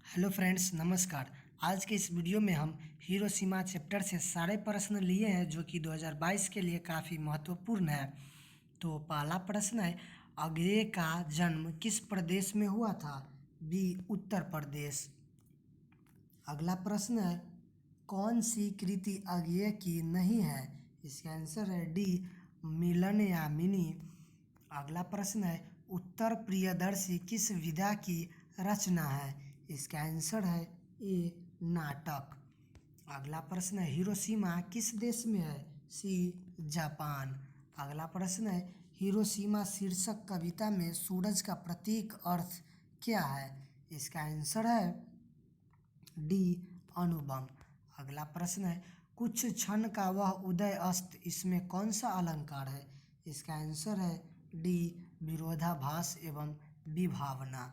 Hello friends, नमस्कार। आज के इस वीडियो में हम हिरोशिमा चैप्टर से सारे प्रश्न लिए हैं जो कि 2022 के लिए काफ़ी महत्वपूर्ण है। तो पहला प्रश्न है, अगये का जन्म किस प्रदेश में हुआ था? बी, उत्तर प्रदेश। अगला प्रश्न है, कौन सी कृति अगये की नहीं है? इसका आंसर है डी, मिलन यामिनी। अगला प्रश्न है, उत्तर प्रियदर्शी किस विधा की रचना है? इसका आंसर है ए, नाटक। अगला प्रश्न है, हिरोशिमा किस देश में है? सी, जापान। अगला प्रश्न है, हिरोशिमा शीर्षक कविता में सूरज का प्रतीक अर्थ क्या है? इसका आंसर है डी, अणुबम। अगला प्रश्न है, कुछ क्षण का वह उदय अस्त इसमें कौन सा अलंकार है? इसका आंसर है डी, विरोधाभास एवं विभावना।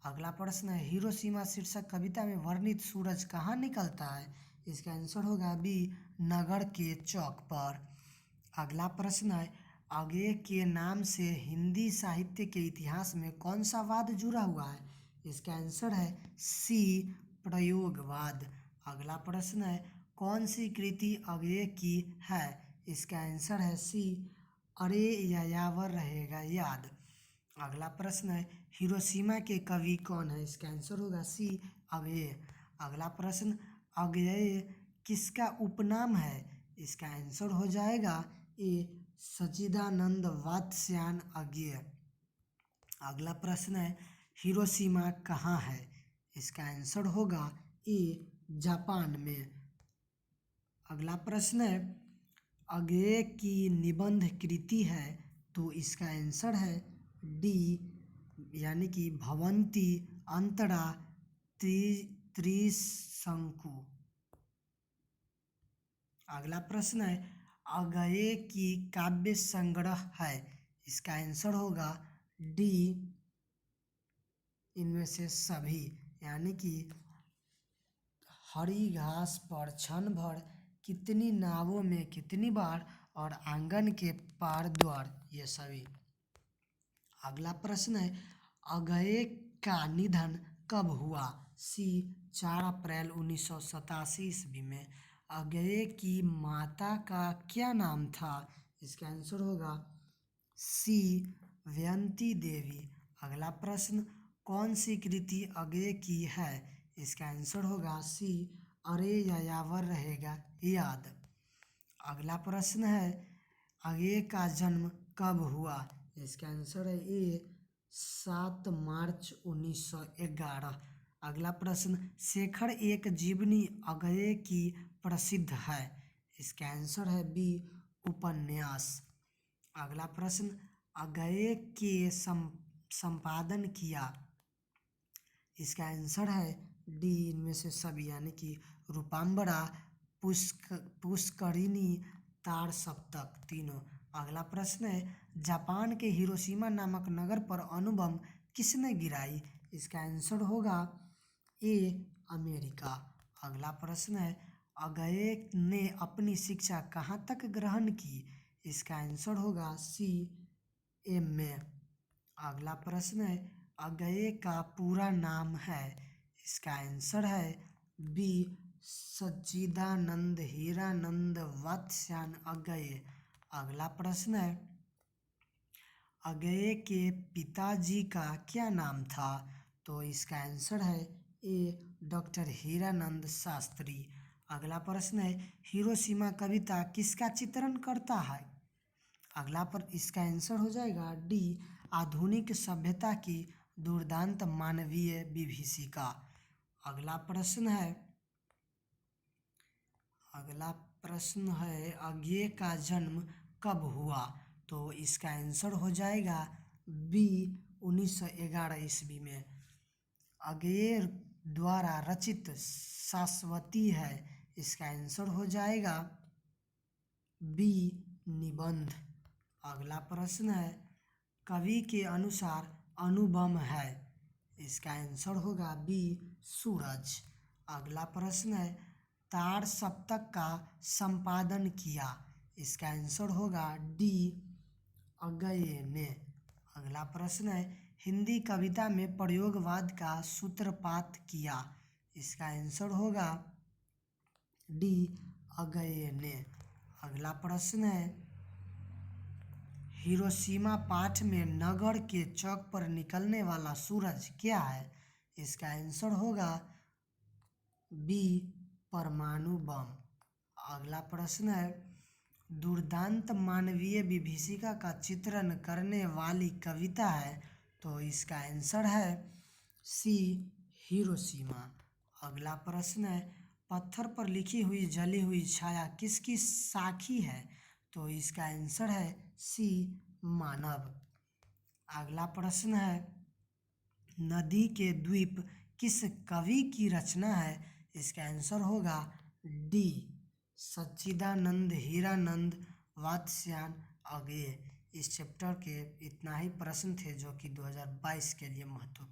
अगला प्रश्न है, हिरोशिमा शीर्षक कविता में वर्णित सूरज कहाँ निकलता है? इसका आंसर होगा बी, नगर के चौक पर। अगला प्रश्न है, अगये के नाम से हिंदी साहित्य के इतिहास में कौन सा वाद जुड़ा हुआ है? इसका आंसर है सी, प्रयोगवाद। अगला प्रश्न है, कौन सी कृति अगये की है? इसका आंसर है सी, अरे यायावर रहेगा याद। अगला प्रश्न है, हिरोशिमा के कवि कौन है? इसका आंसर होगा सी, अगये। अगला प्रश्न, अगये किसका उपनाम है? इसका आंसर हो जाएगा ए, सच्चिदानंद वात्स्यायन अगये। अगला प्रश्न है, हिरोशिमा कहाँ है? इसका आंसर होगा ए, जापान में। अगला प्रश्न है, अगये की निबंध कृति है, तो इसका आंसर है डी, यानी कि भवंती अंतरा त्रिशंकु। अगला प्रश्न है, अगये की काव्य संग्रह है? इसका आंसर होगा डी, इनमें से सभी, यानी कि हरी घास पर क्षण भर, कितनी नावों में कितनी बार, और आंगन के पार द्वार, ये सभी। अगला प्रश्न है, अगये का निधन कब हुआ? सी, 4 अप्रैल 1987 ईस्वी में। अगये की माता का क्या नाम था? इसका आंसर होगा सी, व्यंती देवी। अगला प्रश्न, कौन सी कृति अगये की है? इसका आंसर होगा सी, अरे यायावर रहेगा याद। अगला प्रश्न है, अगये का जन्म कब हुआ? इसका आंसर है ए, 7 मार्च 1911। अगला प्रश्न, शेखर एक जीवनी अगये की प्रसिद्ध है? इसका आंसर है बी, उपन्यास। अगला प्रश्न, अगये के संपादन किया? इसका आंसर है डी, इनमें से सभी, यानी कि रूपाम्बरा, पुष्करिणी, तार सप्तक, तीनों। अगला प्रश्न है, जापान के हिरोशिमा नामक नगर पर अणुबम किसने गिराई? इसका आंसर होगा ए, अमेरिका। अगला प्रश्न है, अगये ने अपनी शिक्षा कहाँ तक ग्रहण की? इसका आंसर होगा सी, ए. अगला प्रश्न है, अगये का पूरा नाम है? इसका आंसर है बी, सच्चिदानंद हीरानंद वात्स्यायन अगये। अगला प्रश्न है, अगये के पिताजी का क्या नाम था? तो इसका आंसर है ए, डॉक्टर हीरानंद शास्त्री। अगला प्रश्न है, हिरोशिमा कविता किसका चित्रण करता है? अगला पर इसका आंसर हो जाएगा डी, आधुनिक सभ्यता की दुर्दांत मानवीय विभीषिका। अगला प्रश्न है, अगये का जन्म कब हुआ? तो इसका आंसर हो जाएगा बी, 1911 ईस्वी में। अगये द्वारा रचित शाश्वती है? इसका आंसर हो जाएगा बी, निबंध। अगला प्रश्न है, कवि के अनुसार अणुबम है? इसका आंसर होगा बी, सूरज। अगला प्रश्न है, तार सप्तक का संपादन किया? इसका आंसर होगा डी, अगये ने। अगला प्रश्न है, हिंदी कविता में प्रयोगवाद का सूत्रपात किया? इसका आंसर होगा डी, अगये ने। अगला प्रश्न है, हिरोशिमा पाठ में नगर के चौक पर निकलने वाला सूरज क्या है? इसका आंसर होगा बी, परमाणु बम। अगला प्रश्न है, दुर्दांत मानवीय विभीषिका का चित्रण करने वाली कविता है, तो इसका आंसर है सी, हिरोशिमा। अगला प्रश्न है, पत्थर पर लिखी हुई जली हुई छाया किसकी साखी है? तो इसका आंसर है सी, मानव। अगला प्रश्न है, नदी के द्वीप किस कवि की रचना है? इसका आंसर होगा डी, सच्चिदानंद हीरानंद वात्स्यायन अगये। इस चैप्टर के इतना ही प्रश्न थे जो कि 2022 के लिए महत्वपूर्ण